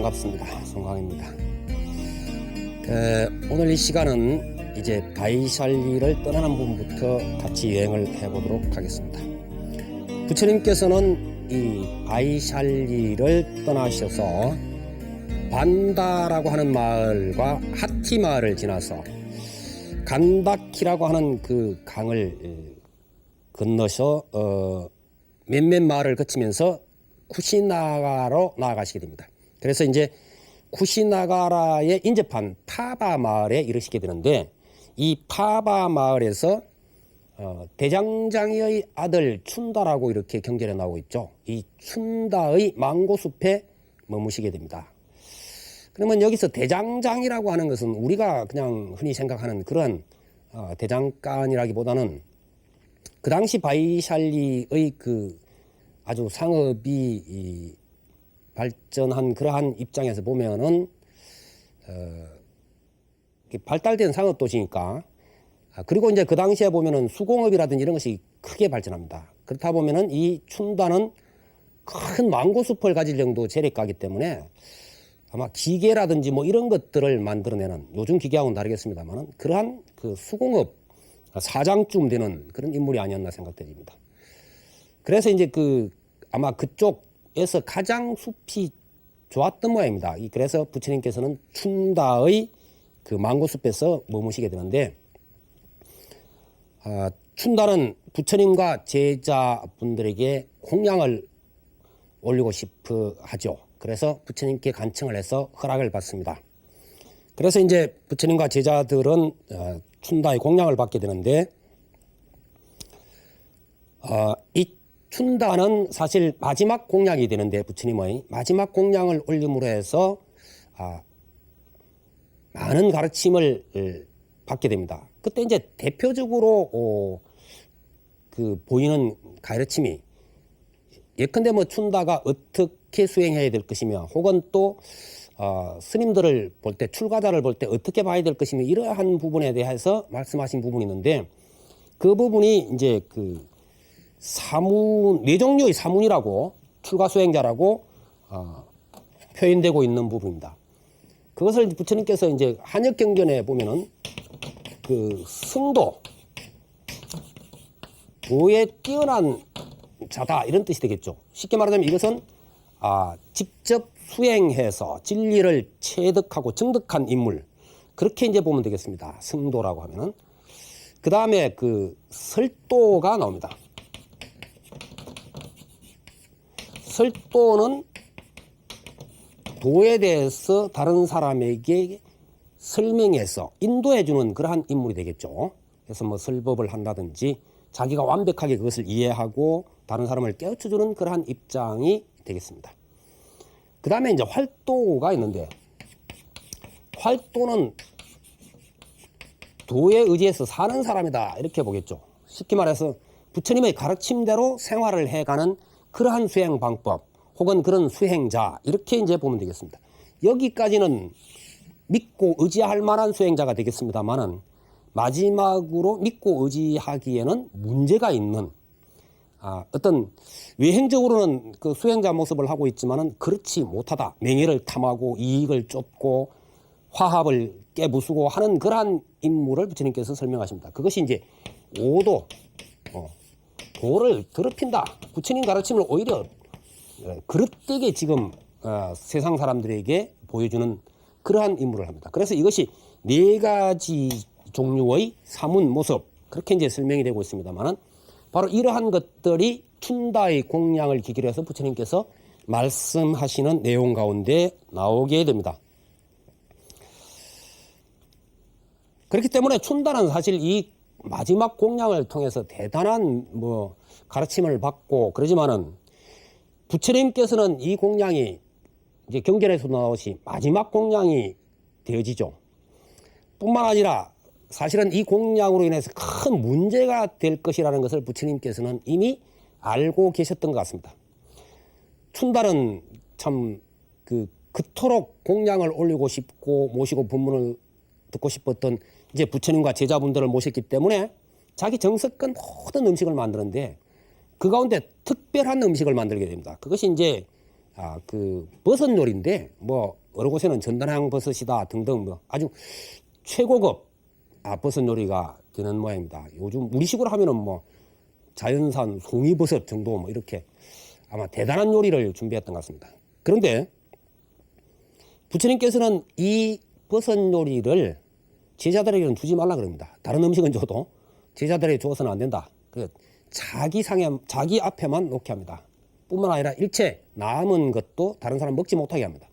반갑습니다. 송강입니다. 오늘 이 시간은 이제 바이샬리를 떠나는 부분부터 같이 여행을 해보도록 하겠습니다. 부처님께서는 이 바이샬리를 떠나셔서 반다라고 하는 마을과 하티 마을을 지나서 간다키라고 하는 그 강을 건너서 몇몇 마을을 거치면서 쿠시나가로 나아가시게 됩니다. 그래서 이제 쿠시나가라에 인접한 파바 마을에 이르시게 되는데, 이 파바 마을에서 대장장이의 아들 춘다라고 이렇게 경전에 나오고 있죠. 이 춘다의 망고숲에 머무시게 됩니다. 그러면 여기서 대장장이라고 하는 것은 우리가 그냥 흔히 생각하는 그런 대장간이라기보다는 그 당시 바이샬리의 그 아주 상업이 발전한 그러한 입장에서 보면은 발달된 상업 도시니까, 그리고 이제 그 당시에 보면은 수공업이라든지 이런 것이 크게 발전합니다. 그렇다 보면은 이 춘다는 큰 망고숲을 가질 정도 재력가이기 때문에 아마 기계라든지 뭐 이런 것들을 만들어내는, 요즘 기계하고는 다르겠습니다만은 그러한 그 수공업 사장쯤 되는 그런 인물이 아니었나 생각됩니다. 그래서 이제 아마 그쪽에서 가장 숲이 좋았던 모양입니다. 그래서 부처님께서는 춘다의 그 망고숲에서 머무시게 되는데, 춘다는 부처님과 제자분들에게 공양을 올리고 싶어 하죠. 그래서 부처님께 간청을 해서 허락을 받습니다. 그래서 이제 부처님과 제자들은 춘다의 공양을 받게 되는데, 이 춘다는 사실 마지막 공양이 되는데, 부처님의 마지막 공양을 올림으로 해서 많은 가르침을 받게 됩니다. 그때 이제 대표적으로 보이는 가르침이, 예컨대 뭐 춘다가 어떻게 수행해야 될 것이며, 혹은 또 스님들을 볼 때, 출가자를 볼 때 어떻게 봐야 될 것이며, 이러한 부분에 대해서 말씀하신 부분이 있는데, 그 부분이 이제 네 종류의 사문이라고, 출가 수행자라고 표현되고 있는 부분입니다. 그것을 부처님께서 이제 한역경전에 보면은 승도, 도에 뛰어난 자다, 이런 뜻이 되겠죠. 쉽게 말하자면 이것은 직접 수행해서 진리를 체득하고 증득한 인물, 그렇게 이제 보면 되겠습니다. 승도라고 하면은. 그 다음에 설도가 나옵니다. 설도는 도에 대해서 다른 사람에게 설명해서 인도해주는 그러한 인물이 되겠죠. 그래서 뭐 설법을 한다든지 자기가 완벽하게 그것을 이해하고 다른 사람을 깨우쳐주는 그러한 입장이 되겠습니다. 그 다음에 이제 활도가 있는데, 활도는 도에 의지해서 사는 사람이다, 이렇게 보겠죠. 쉽게 말해서 부처님의 가르침대로 생활을 해가는 그러한 수행 방법, 혹은 그런 수행자, 이렇게 이제 보면 되겠습니다. 여기까지는 믿고 의지할 만한 수행자가 되겠습니다만은, 마지막으로 믿고 의지하기에는 문제가 있는, 어떤 외행적으로는 그 수행자 모습을 하고 있지만은 그렇지 못하다, 명예를 탐하고 이익을 쫓고 화합을 깨부수고 하는 그러한 인물을 부처님께서 설명하십니다. 그것이 이제 오도, 도를 더럽힌다, 부처님 가르침을 오히려 그릇되게 지금 세상 사람들에게 보여주는 그러한 인물을 합니다. 그래서 이것이 네 가지 종류의 사문 모습, 그렇게 이제 설명이 되고 있습니다만은, 바로 이러한 것들이 춘다의 공양을 기기로 해서 부처님께서 말씀하시는 내용 가운데 나오게 됩니다. 그렇기 때문에 춘다는 사실 이 마지막 공양을 통해서 대단한 가르침을 받고 그러지만은, 부처님께서는 이 공양이 이제 경전에서 나오시 마지막 공양이 되어지죠. 뿐만 아니라 사실은 이 공양으로 인해서 큰 문제가 될 것이라는 것을 부처님께서는 이미 알고 계셨던 것 같습니다. 춘다는 참 그토록 공양을 올리고 싶고 모시고 법문을 듣고 싶었던 이제 부처님과 제자분들을 모셨기 때문에 자기 정성껏 모든 음식을 만드는데, 그 가운데 특별한 음식을 만들게 됩니다. 그것이 이제 그 버섯 요리인데 뭐 어느 곳에는 전단향 버섯이다 등등 뭐 아주 최고급 버섯 요리가 되는 모양입니다. 요즘 우리식으로 하면은 뭐 자연산 송이버섯 정도 뭐 이렇게 아마 대단한 요리를 준비했던 것 같습니다. 그런데 부처님께서는 이 버섯 요리를 제자들에게는 주지 말라 그럽니다. 다른 음식은 줘도 제자들에게 줘서는 안 된다. 자기 앞에만 놓게 합니다. 뿐만 아니라 일체 남은 것도 다른 사람 먹지 못하게 합니다.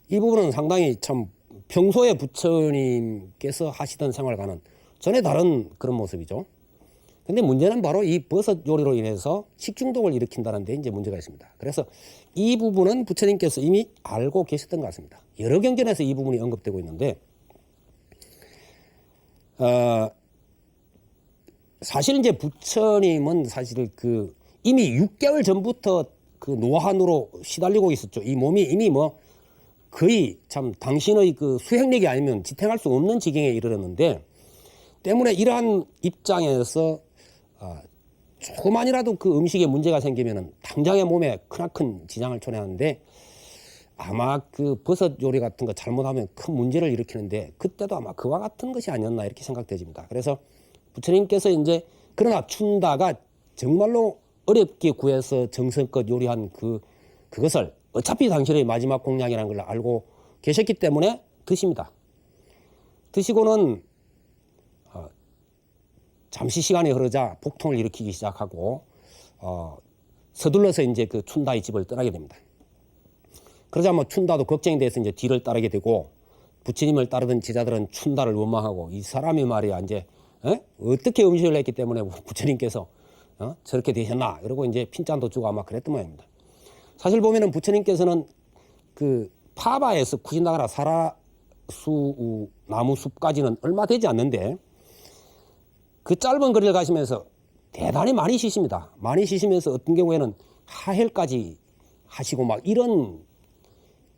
이 부분은 상당히 참 평소에 부처님께서 하시던 생활과는 전혀 다른 그런 모습이죠. 근데 문제는 바로 이 버섯 요리로 인해서 식중독을 일으킨다는 데 이제 문제가 있습니다. 그래서 이 부분은 부처님께서 이미 알고 계셨던 것 같습니다. 여러 경전에서 이 부분이 언급되고 있는데, 사실 이제 부처님은 사실 이미 6개월 전부터 그 노환으로 시달리고 있었죠. 이 몸이 이미 뭐 거의 참 당신의 그 수행력이 아니면 지탱할 수 없는 지경에 이르렀는데, 때문에 이러한 입장에서 조금만이라도 그 음식에 문제가 생기면은 당장의 몸에 크나큰 지장을 초래하는데, 아마 그 버섯 요리 같은 거 잘못하면 큰 문제를 일으키는데, 그때도 아마 그와 같은 것이 아니었나 이렇게 생각되집니다. 그래서 부처님께서 이제 그러나 춘다가 정말로 어렵게 구해서 정성껏 요리한 그것을 어차피 당신의 마지막 공약이라는 걸 알고 계셨기 때문에 드십니다. 드시고는 잠시 시간이 흐르자 복통을 일으키기 시작하고 서둘러서 이제 그 춘다의 집을 떠나게 됩니다. 그러자 뭐 춘다도 걱정이 돼서 이제 뒤를 따르게 되고, 부처님을 따르던 제자들은 춘다를 원망하고, 이 사람이 말이야 이제 어떻게 음식을 했기 때문에 부처님께서 저렇게 되셨나 이러고 이제 핀잔도 주고 아마 그랬던 모양입니다. 사실 보면은 부처님께서는 그 파바에서 쿠신나가라 사라수 나무 숲까지는 얼마 되지 않는데, 그 짧은 거리를 가시면서 대단히 많이 쉬십니다. 많이 쉬시면서 어떤 경우에는 하헬까지 하시고 막 이런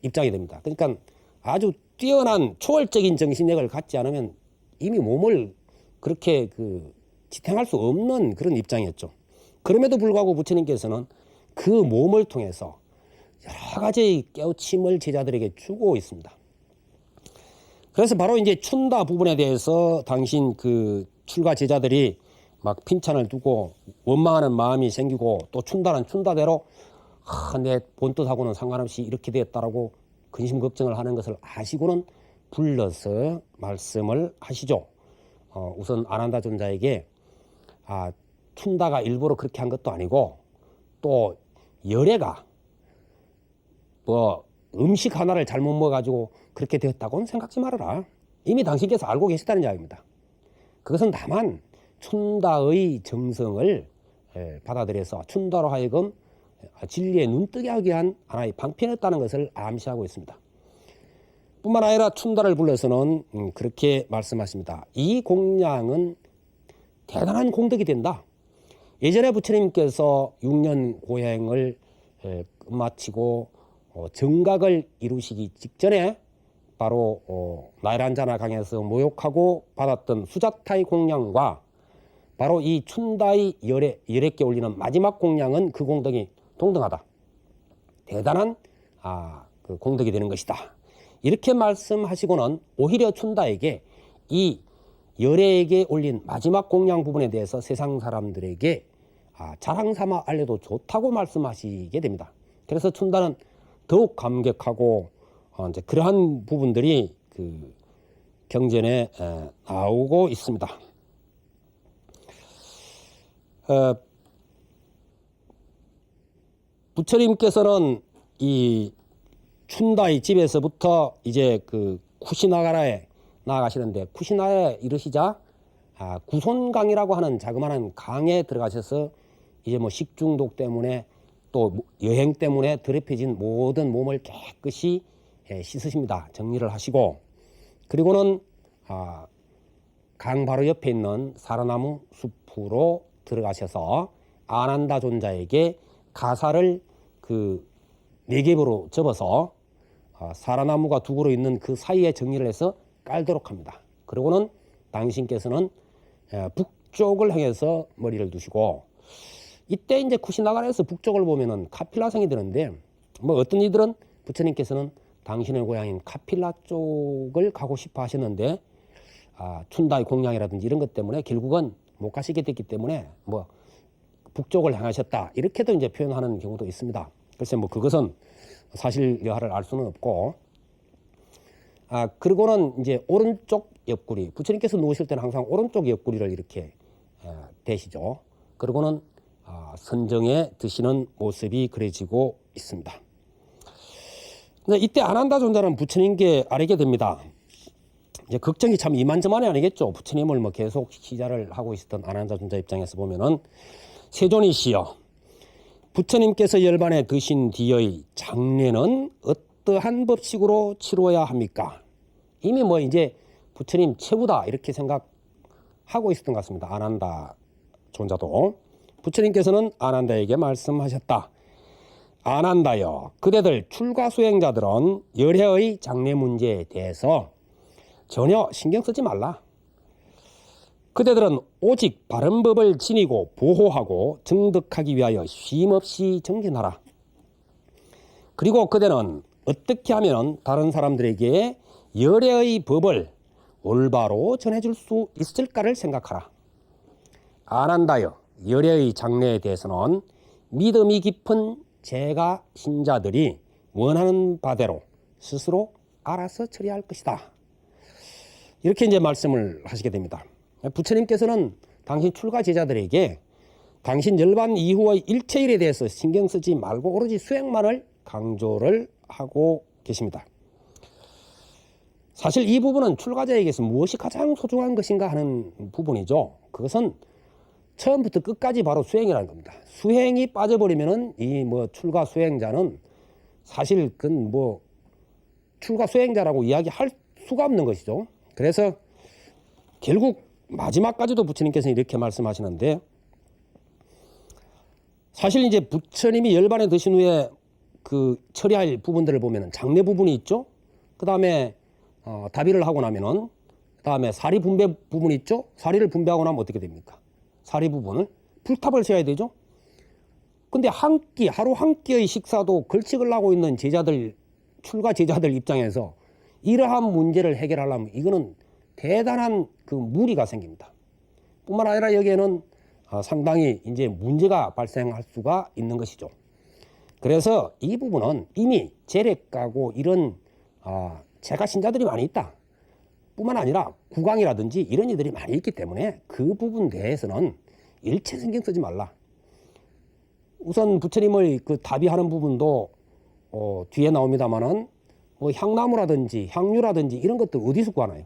입장이 됩니다. 그러니까 아주 뛰어난 초월적인 정신력을 갖지 않으면 이미 몸을 그렇게 지탱할 수 없는 그런 입장이었죠. 그럼에도 불구하고 부처님께서는 그 몸을 통해서 여러 가지 깨우침을 제자들에게 주고 있습니다. 그래서 바로 이제 춘다 부분에 대해서 당신 출가 제자들이 막 핀찬을 두고 원망하는 마음이 생기고, 또 춘다는 춘다대로 내 본뜻하고는 상관없이 이렇게 되었다라고 근심 걱정을 하는 것을 아시고는 불러서 말씀을 하시죠. 우선 아난다 존자에게 춘다가 일부러 그렇게 한 것도 아니고, 또 열애가 뭐 음식 하나를 잘못 먹어가지고 그렇게 되었다고는 생각지 말아라. 이미 당신께서 알고 계시다는 이야기입니다. 그것은 다만 춘다의 정성을 받아들여서 춘다로 하여금 진리에 눈뜨게 하기 위한 하나의 방편이었다는 것을 암시하고 있습니다. 뿐만 아니라 춘다를 불러서는 그렇게 말씀하십니다. 이 공양은 대단한 공덕이 된다. 예전에 부처님께서 6년 고행을 끝마치고 정각을 이루시기 직전에 바로 나일란자나 강에서 모욕하고 받았던 수자타의 공양과 바로 이 춘다의 열애께 올리는 마지막 공양은 그 공덕이 동등하다. 대단한 그 공덕이 되는 것이다. 이렇게 말씀하시고는 오히려 춘다에게 이 열애에게 올린 마지막 공양 부분에 대해서 세상 사람들에게 자랑 삼아 알려도 좋다고 말씀하시게 됩니다. 그래서 춘다는 더욱 감격하고 이제 그러한 부분들이 그 경전에 나오고 있습니다. 부처님께서는 이 춘다의 집에서부터 이제 그 쿠시나가라에 나아가시는데, 쿠시나에 이르시자 구손강이라고 하는 자그마한 강에 들어가셔서 이제 뭐 식중독 때문에 또 여행 때문에 더럽혀진 모든 몸을 깨끗이 씻으십니다. 정리를 하시고, 그리고는 강 바로 옆에 있는 사라나무 숲으로 들어가셔서 아난다 존자에게 가사를 그 4겹으로 접어서 사라나무가 두 그루 있는 그 사이에 정리를 해서 깔도록 합니다. 그리고는 당신께서는 북쪽을 향해서 머리를 두시고, 이때 이제 쿠시나가라에서 북쪽을 보면은 카필라성이 되는데 뭐 어떤 이들은 부처님께서는 당신의 고향인 카필라 쪽을 가고 싶어 하셨는데 춘다의 공양이라든지 이런 것 때문에 결국은 못 가시게 됐기 때문에 뭐 북쪽을 향하셨다 이렇게도 이제 표현하는 경우도 있습니다. 글쎄 뭐 그것은 사실 여하를 알 수는 없고 그리고는 이제 오른쪽 옆구리 부처님께서 누우실 때는 항상 오른쪽 옆구리를 이렇게 대시죠. 그리고는 선정에 드시는 모습이 그려지고 있습니다. 근데 이때 아난다 존자는 부처님께 아뢰게 됩니다. 이제 걱정이 참 이만저만이 아니겠죠. 부처님을 뭐 계속 시자를 하고 있었던 아난다 존자 입장에서 보면은 세존이시여, 부처님께서 열반에 드신 뒤의 장례는 어떠한 법식으로 치루어야 합니까? 이미 뭐 이제 부처님 최후다 이렇게 생각하고 있었던 것 같습니다. 아난다 존자도. 부처님께서는 아난다에게 말씀하셨다. 아난다여, 그대들 출가 수행자들은 열애의 장례 문제에 대해서 전혀 신경 쓰지 말라. 그대들은 오직 바른 법을 지니고 보호하고 정득하기 위하여 쉼없이 정진하라. 그리고 그대는 어떻게 하면 다른 사람들에게 열애의 법을 올바로 전해줄 수 있을까를 생각하라. 아난다여, 열애의 장례에 대해서는 믿음이 깊은 제가 신자들이 원하는 바대로 스스로 알아서 처리할 것이다. 이렇게 이제 말씀을 하시게 됩니다. 부처님께서는 당신 출가 제자들에게 당신 열반 이후의 일체일에 대해서 신경 쓰지 말고 오로지 수행만을 강조를 하고 계십니다. 사실 이 부분은 출가자에게서 무엇이 가장 소중한 것인가 하는 부분이죠. 그것은 처음부터 끝까지 바로 수행이라는 겁니다. 수행이 빠져버리면은 이 뭐 출가 수행자는 사실 그건 뭐 출가 수행자라고 이야기할 수가 없는 것이죠. 그래서 결국 마지막까지도 부처님께서는 이렇게 말씀하시는데, 사실 이제 부처님이 열반에 드신 후에 그 처리할 부분들을 보면은 장례 부분이 있죠. 그 다음에 다비를 하고 나면은 그 다음에 사리 분배 부분이 있죠. 사리를 분배하고 나면 어떻게 됩니까? 사리 부분을 풀탑을 세워야 되죠. 근데 한 끼, 하루 한 끼의 식사도 걸칙을 하고 있는 제자들, 출가 제자들 입장에서 이러한 문제를 해결하려면 이거는 대단한 그 무리가 생깁니다. 뿐만 아니라 여기에는 상당히 이제 문제가 발생할 수가 있는 것이죠. 그래서 이 부분은 이미 재력가고 이런 제가 신자들이 많이 있다. 뿐만 아니라 구강이라든지 이런 이들이 많이 있기 때문에 그 부분 대해서는 일체 신경 쓰지 말라. 우선 부처님의 그 다비하는 부분도 뒤에 나옵니다만은 뭐 향나무라든지 향유라든지 이런 것들 어디서 구하나요?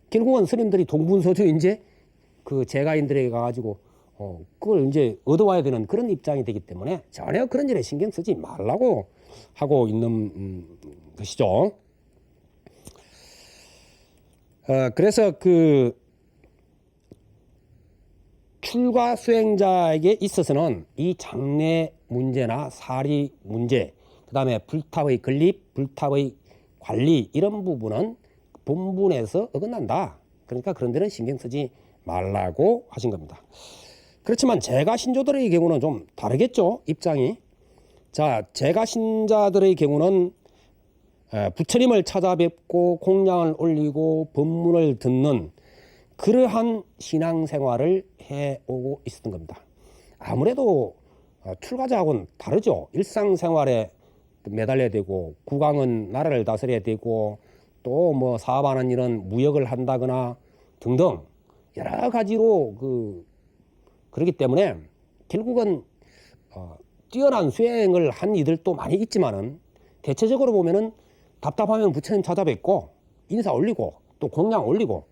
결국은 스님들이 동분서주 이제 그 제가인들에게 가가지고 그걸 이제 얻어와야 되는 그런 입장이 되기 때문에 전혀 그런 일에 신경 쓰지 말라고 하고 있는 것이죠. 그래서 그 출가 수행자에게 있어서는 이 장례 문제나 사리 문제, 그 다음에 불탑의 건립, 불탑의 관리 이런 부분은 본분에서 어긋난다. 그러니까 그런 데는 신경 쓰지 말라고 하신 겁니다. 그렇지만 제가 신조들의 경우는 좀 다르겠죠, 입장이. 자, 제가 신자들의 경우는 부처님을 찾아뵙고 공양을 올리고 법문을 듣는 그러한 신앙생활을 해오고 있었던 겁니다. 아무래도 출가자하고는 다르죠. 일상생활에 매달려야 되고 국왕은 나라를 다스려야 되고 또 뭐 사업하는 일은 무역을 한다거나 등등 여러 가지로 그렇기 때문에 결국은 뛰어난 수행을 한 이들도 많이 있지만은 대체적으로 보면은 답답하면 부처님 찾아뵙고 인사 올리고 또 공양 올리고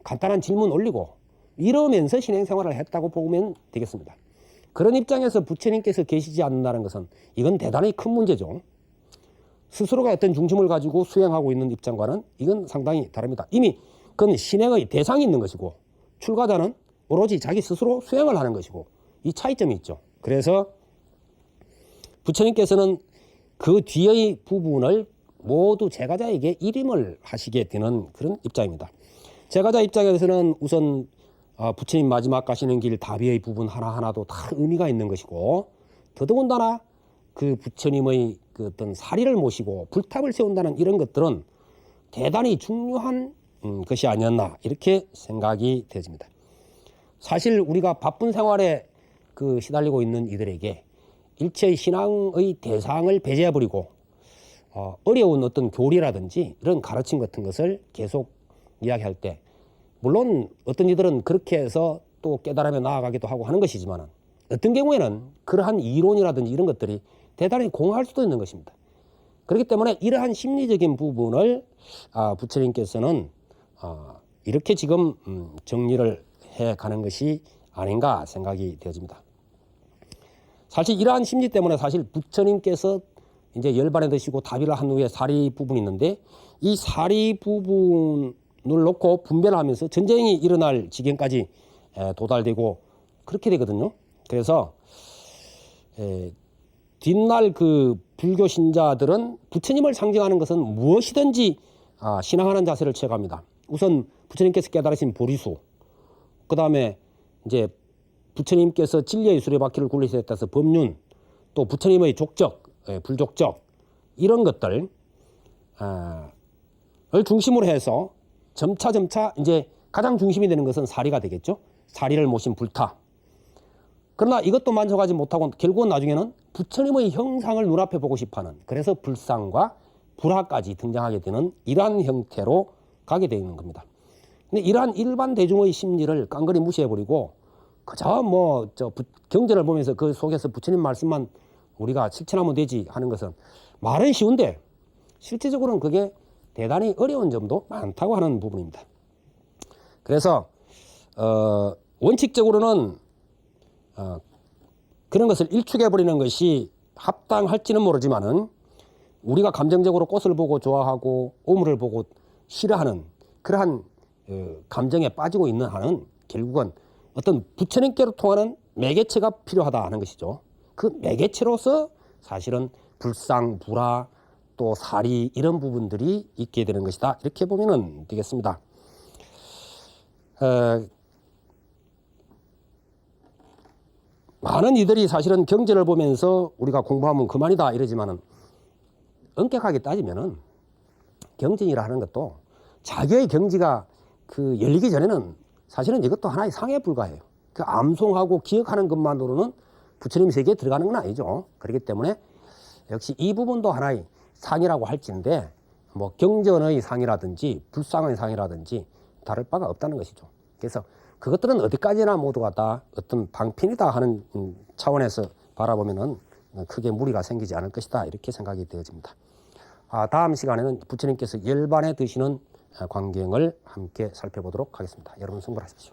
간단한 질문 올리고 이러면서 신행생활을 했다고 보면 되겠습니다. 그런 입장에서 부처님께서 계시지 않는다는 것은 이건 대단히 큰 문제죠. 스스로가 어떤 중심을 가지고 수행하고 있는 입장과는 이건 상당히 다릅니다. 이미 그건 신행의 대상이 있는 것이고 출가자는 오로지 자기 스스로 수행을 하는 것이고 이 차이점이 있죠. 그래서 부처님께서는 그 뒤의 부분을 모두 제가자에게 일임을 하시게 되는 그런 입장입니다. 제가자 입장에서는 우선 부처님 마지막 가시는 길 다비의 부분 하나하나도 다 의미가 있는 것이고, 더더군다나 그 부처님의 그 어떤 사리를 모시고 불탑을 세운다는 이런 것들은 대단히 중요한 것이 아니었나 이렇게 생각이 되어집니다. 사실 우리가 바쁜 생활에 그 시달리고 있는 이들에게 일체의 신앙의 대상을 배제해버리고 어려운 어떤 교리라든지 이런 가르침 같은 것을 계속 이야기할 때, 물론 어떤 이들은 그렇게 해서 또 깨달으며 나아가기도 하고 하는 것이지만, 어떤 경우에는 그러한 이론이라든지 이런 것들이 대단히 공할 수도 있는 것입니다. 그렇기 때문에 이러한 심리적인 부분을 부처님께서는 이렇게 지금 정리를 해가는 것이 아닌가 생각이 되어집니다. 사실 이러한 심리 때문에 사실 부처님께서 이제 열반에 드시고 다비를 한 후에 사리 부분이 있는데, 이 사리 부분을 놓고 분별하면서 전쟁이 일어날 지경까지 도달되고 그렇게 되거든요. 그래서 뒷날 그 불교 신자들은 부처님을 상징하는 것은 무엇이든지 신앙하는 자세를 취해갑니다. 우선 부처님께서 깨달으신 보리수, 그 다음에 이제 부처님께서 진리의 수레바퀴를 굴리셨다 해서 법륜, 또 부처님의 족적, 불족적, 이런 것들을 중심으로 해서 점차 이제 가장 중심이 되는 것은 사리가 되겠죠. 사리를 모신 불타. 그러나 이것도 만족하지 못하고 결국은 나중에는 부처님의 형상을 눈앞에 보고 싶어하는, 그래서 불상과 불화까지 등장하게 되는 이러한 형태로 가게 되는 겁니다. 근데 이러한 일반 대중의 심리를 깡그리 무시해버리고 그저 경전을 보면서 그 속에서 부처님 말씀만 우리가 실천하면 되지 하는 것은 말은 쉬운데 실제적으로는 그게 대단히 어려운 점도 많다고 하는 부분입니다. 그래서 원칙적으로는 그런 것을 일축해버리는 것이 합당할지는 모르지만은, 우리가 감정적으로 꽃을 보고 좋아하고 오물을 보고 싫어하는 그러한 감정에 빠지고 있는 한은 결국은 어떤 부처님께로 통하는 매개체가 필요하다 하는 것이죠. 그 매개체로서 사실은 불상, 불화, 또 사리, 이런 부분들이 있게 되는 것이다, 이렇게 보면 되겠습니다. 많은 이들이 사실은 경전을 보면서 우리가 공부하면 그만이다 이러지만은, 엄격하게 따지면은 경전이라 하는 것도 자기의 경지가 그 열리기 전에는 사실은 이것도 하나의 상에 불과해요. 그 암송하고 기억하는 것만으로는 부처님 세계에 들어가는 건 아니죠. 그렇기 때문에 역시 이 부분도 하나의 상이라고 할지인데, 뭐 경전의 상이라든지 불상의 상이라든지 다를 바가 없다는 것이죠. 그래서 그것들은 어디까지나 모두가 다 어떤 방편이다 하는 차원에서 바라보면은 크게 무리가 생기지 않을 것이다, 이렇게 생각이 되어집니다. 다음 시간에는 부처님께서 열반에 드시는 광경을 함께 살펴보도록 하겠습니다. 여러분 승부하십시오.